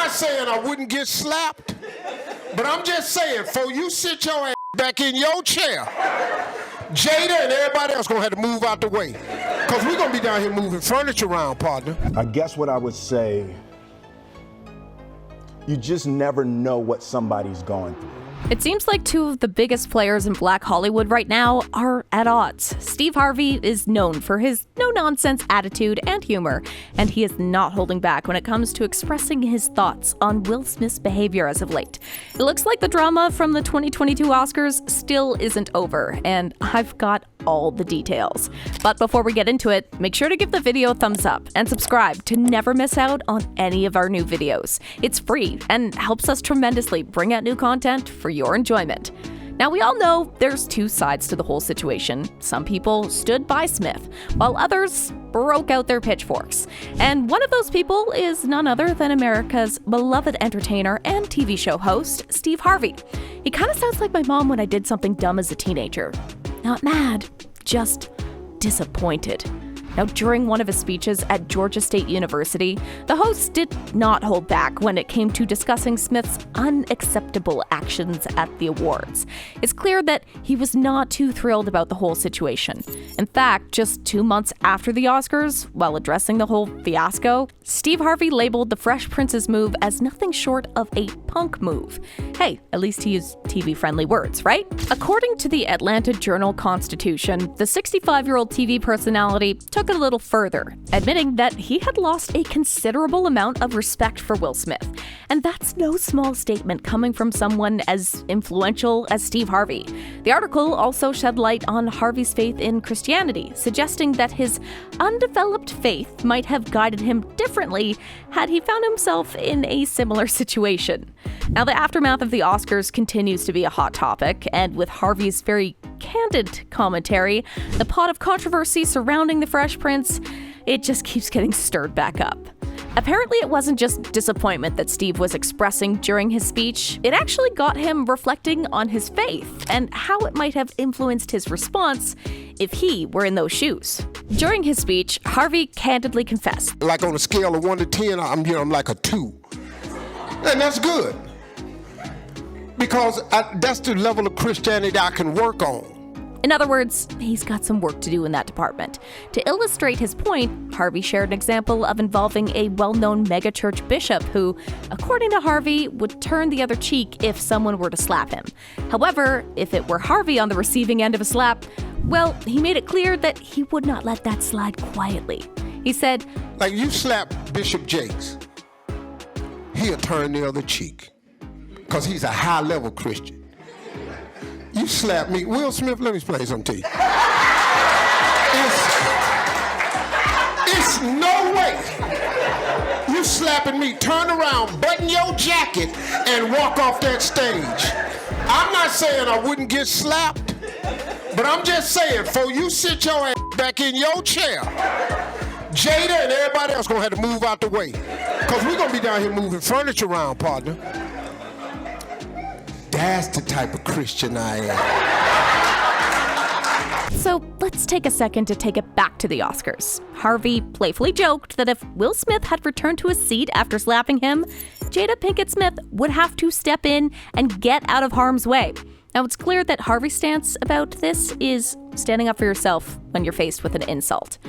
not saying I wouldn't get slapped, but I'm just saying, before you sit your ass back in your chair, Jada and everybody else gonna have to move out the way. Because we're gonna be down here moving furniture around, partner. I guess what I would say, you just never know what somebody's going through. It seems like two of the biggest players in Black Hollywood right now are at odds. Steve Harvey is known for his no-nonsense attitude and humor, and he is not holding back when it comes to expressing his thoughts on Will Smith's behavior as of late. It looks like the drama from the 2022 Oscars still isn't over, and I've got all the details. But before we get into it, make sure to give the video a thumbs up and subscribe to never miss out on any of our new videos. It's free and helps us tremendously bring out new content for your enjoyment. Now, we all know there's two sides to the whole situation. Some people stood by Smith, while others broke out their pitchforks. And one of those people is none other than America's beloved entertainer and TV show host, Steve Harvey. He kind of sounds like my mom when I did something dumb as a teenager. Not mad, just disappointed. Now, during one of his speeches at Georgia State University, the host did not hold back when it came to discussing Smith's unacceptable actions at the awards. It's clear that he was not too thrilled about the whole situation. In fact, just 2 months after the Oscars, while addressing the whole fiasco, Steve Harvey labeled the Fresh Prince's move as nothing short of a punk move. Hey, at least he used TV-friendly words, right? According to the Atlanta Journal-Constitution, the 65-year-old TV personality took it a little further, admitting that he had lost a considerable amount of respect for Will Smith. And that's no small statement coming from someone as influential as Steve Harvey. The article also shed light on Harvey's faith in Christianity, suggesting that his undeveloped faith might have guided him differently had he found himself in a similar situation. Now, the aftermath of the Oscars continues to be a hot topic, and with Harvey's very candid commentary, the pot of controversy surrounding the Fresh Prince, it just keeps getting stirred back up. Apparently, it wasn't just disappointment that Steve was expressing during his speech. It actually got him reflecting on his faith and how it might have influenced his response if he were in those shoes. During his speech, Harvey candidly confessed. Like on a scale of 1 to 10, I'm like a 2. And that's good. Because that's the level of Christianity I can work on. In other words, he's got some work to do in that department. To illustrate his point, Harvey shared an example of involving a well-known megachurch bishop who, according to Harvey, would turn the other cheek if someone were to slap him. However, if it were Harvey on the receiving end of a slap, well, he made it clear that he would not let that slide quietly. He said, like you slap Bishop Jakes, he'll turn the other cheek. Because he's a high-level Christian. You slap me. Will Smith, let me explain something to you. It's no way you slapping me, turn around, button your jacket, and walk off that stage. I'm not saying I wouldn't get slapped, but I'm just saying, before you sit your ass back in your chair, Jada and everybody else gonna have to move out the way. Because we're gonna be down here moving furniture around, partner. That's the type of Christian I am. So let's take a second to take it back to the Oscars. Harvey playfully joked that if Will Smith had returned to his seat after slapping him, Jada Pinkett Smith would have to step in and get out of harm's way. Now, it's clear that Harvey's stance about this is standing up for yourself when you're faced with an insult.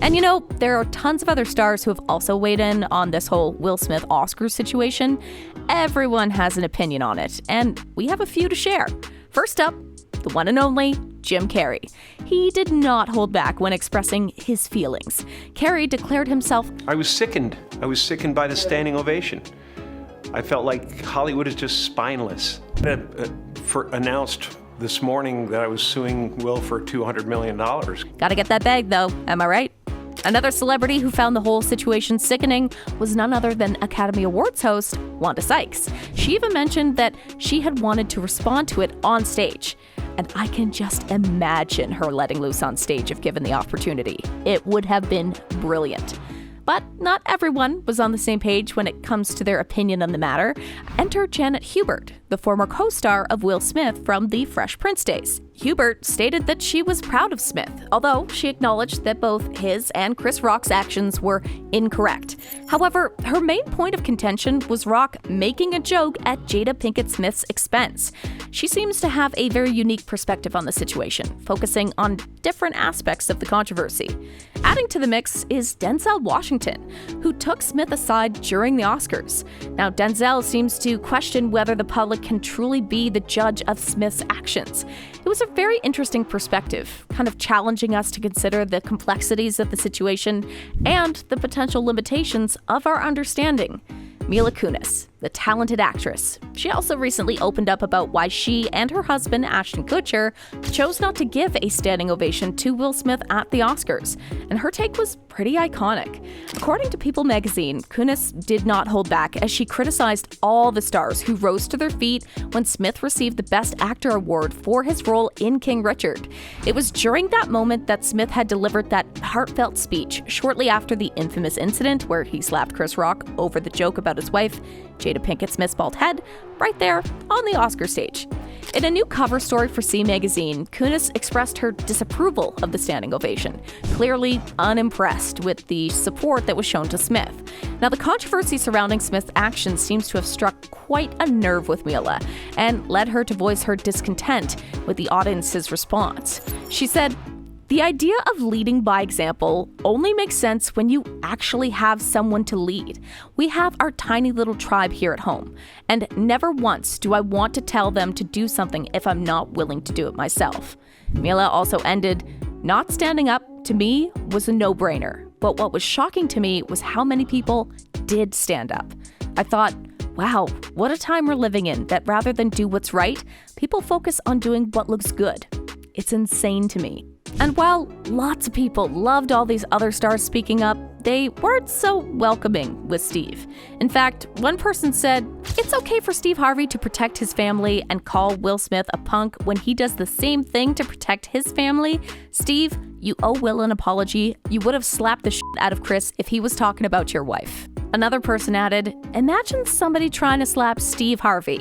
And you know, there are tons of other stars who have also weighed in on this whole Will Smith Oscars situation. Everyone has an opinion on it, and we have a few to share. First up, the one and only Jim Carrey. He did not hold back when expressing his feelings. Carrey declared himself, I was sickened by the standing ovation. I felt like Hollywood is just spineless. Announced this morning that I was suing Will for $200 million. Gotta get that bag though, am I right? Another celebrity who found the whole situation sickening was none other than Academy Awards host Wanda Sykes. She even mentioned that she had wanted to respond to it on stage. And I can just imagine her letting loose on stage if given the opportunity. It would have been brilliant. But not everyone was on the same page when it comes to their opinion on the matter. Enter Janet Hubert, the former co-star of Will Smith from the Fresh Prince days. Hubert stated that she was proud of Smith, although she acknowledged that both his and Chris Rock's actions were incorrect. However, her main point of contention was Rock making a joke at Jada Pinkett Smith's expense. She seems to have a very unique perspective on the situation, focusing on different aspects of the controversy. Adding to the mix is Denzel Washington, who took Smith aside during the Oscars. Now, Denzel seems to question whether the public can truly be the judge of Smith's actions. It was a very interesting perspective, kind of challenging us to consider the complexities of the situation and the potential limitations of our understanding. Mila Kunis, the talented actress. She also recently opened up about why she and her husband, Ashton Kutcher, chose not to give a standing ovation to Will Smith at the Oscars, and her take was pretty iconic. According to People magazine, Kunis did not hold back as she criticized all the stars who rose to their feet when Smith received the Best Actor award for his role in King Richard. It was during that moment that Smith had delivered that heartfelt speech shortly after the infamous incident where he slapped Chris Rock over the joke about his wife, Jada Pinkett Smith's bald head, right there on the Oscar stage. In a new cover story for C magazine, Kunis expressed her disapproval of the standing ovation, clearly unimpressed with the support that was shown to Smith. Now, the controversy surrounding Smith's actions seems to have struck quite a nerve with Mila and led her to voice her discontent with the audience's response. She said, "The idea of leading by example only makes sense when you actually have someone to lead. We have our tiny little tribe here at home, and never once do I want to tell them to do something if I'm not willing to do it myself." Mila also ended, "Not standing up, to me, was a no-brainer. But what was shocking to me was how many people did stand up. I thought, wow, what a time we're living in that rather than do what's right, people focus on doing what looks good. It's insane to me." And while lots of people loved all these other stars speaking up, they weren't so welcoming with Steve. In fact, one person said, "It's okay for Steve Harvey to protect his family and call Will Smith a punk when he does the same thing to protect his family. Steve, you owe Will an apology. You would have slapped the shit out of Chris if he was talking about your wife." Another person added, "Imagine somebody trying to slap Steve Harvey.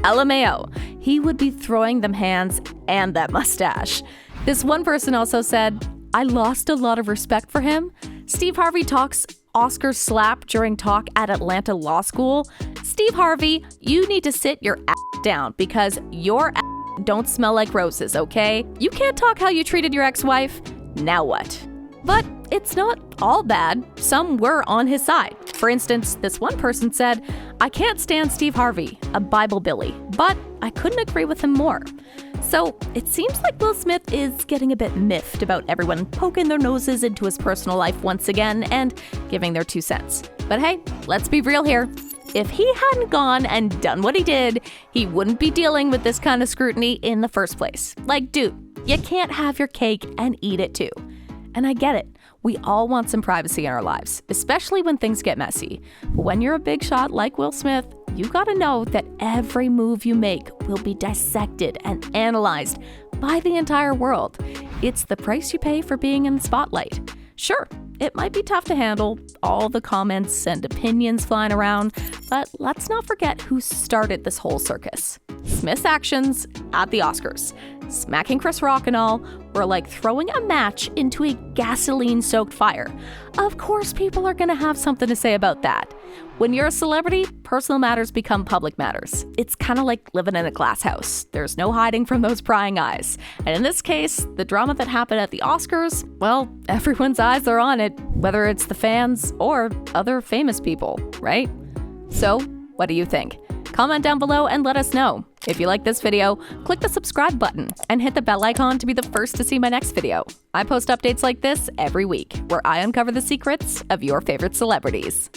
LMAO, he would be throwing them hands and that mustache." This one person also said, "I lost a lot of respect for him. Steve Harvey talks Oscar slap during talk at Atlanta Law School. Steve Harvey, you need to sit your ass down because your ass don't smell like roses, okay? You can't talk how you treated your ex-wife. Now what?" But it's not all bad. Some were on his side. For instance, this one person said, "I can't stand Steve Harvey, a Bible Billy, but I couldn't agree with him more." So it seems like Will Smith is getting a bit miffed about everyone poking their noses into his personal life once again and giving their 2 cents. But hey, let's be real here. If he hadn't gone and done what he did, he wouldn't be dealing with this kind of scrutiny in the first place. Like, dude, you can't have your cake and eat it too. And I get it. We all want some privacy in our lives, especially when things get messy. But when you're a big shot like Will Smith, you gotta know that every move you make will be dissected and analyzed by the entire world. It's the price you pay for being in the spotlight. Sure, it might be tough to handle all the comments and opinions flying around, but let's not forget who started this whole circus. Smith's actions at the Oscars, smacking Chris Rock and all, were like throwing a match into a gasoline-soaked fire. Of course, people are gonna have something to say about that. When you're a celebrity, personal matters become public matters. It's kind of like living in a glass house. There's no hiding from those prying eyes. And in this case, the drama that happened at the Oscars, well, everyone's eyes are on it, whether it's the fans or other famous people, right? So, what do you think? Comment down below and let us know. If you like this video, click the subscribe button and hit the bell icon to be the first to see my next video. I post updates like this every week, where I uncover the secrets of your favorite celebrities.